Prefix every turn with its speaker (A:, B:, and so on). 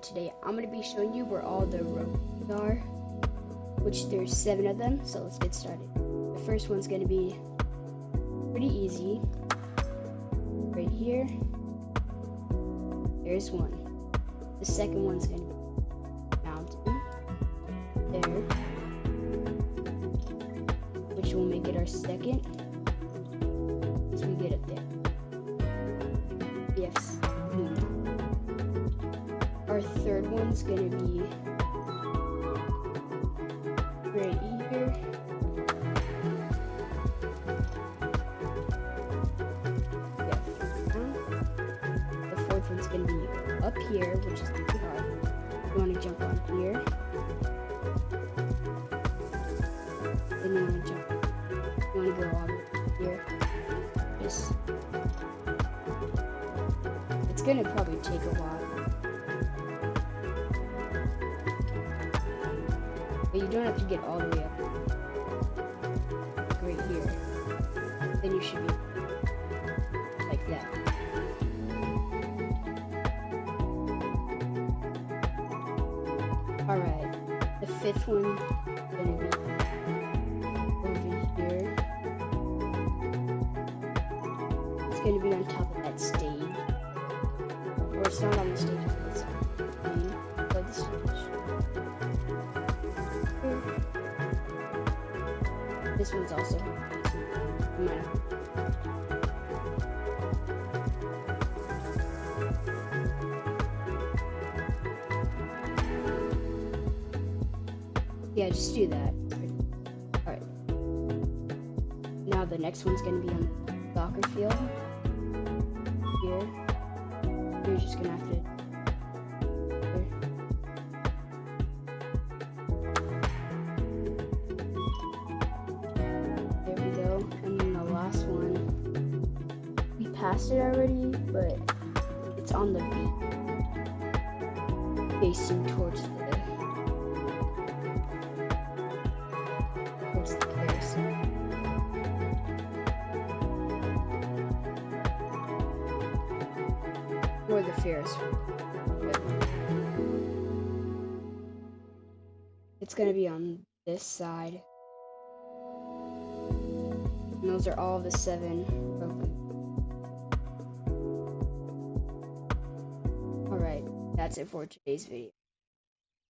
A: today I'm going to be showing you where all the Rockos are, which there's 7 of them, so let's get started. The first one's going to be pretty easy. Right here, there's one. The second one's going to be mountain, there, which will make it our second, as we get up there. Yes. Our third one's gonna be right here. Yeah. The fourth one's gonna be up here, which is pretty hard. You wanna jump on here. Then you wanna jump. You wanna go all the way here. Just. It's gonna probably take a while. But you don't have to get all the way up. Like right here. Then you should be like that. Alright. The fifth one is gonna be over here. It's gonna be on top of that stage. Or it's not on the stage, but it's above the stage. This one's also yeah, just do that. Alright. Now the next one's gonna be on the soccer field. Here. You're just gonna have to passed it already, but it's on the beat, facing towards the carousel. Or the Ferris wheel. It's gonna be on this side. And those are all the 7 broken. Alright, that's it for today's video.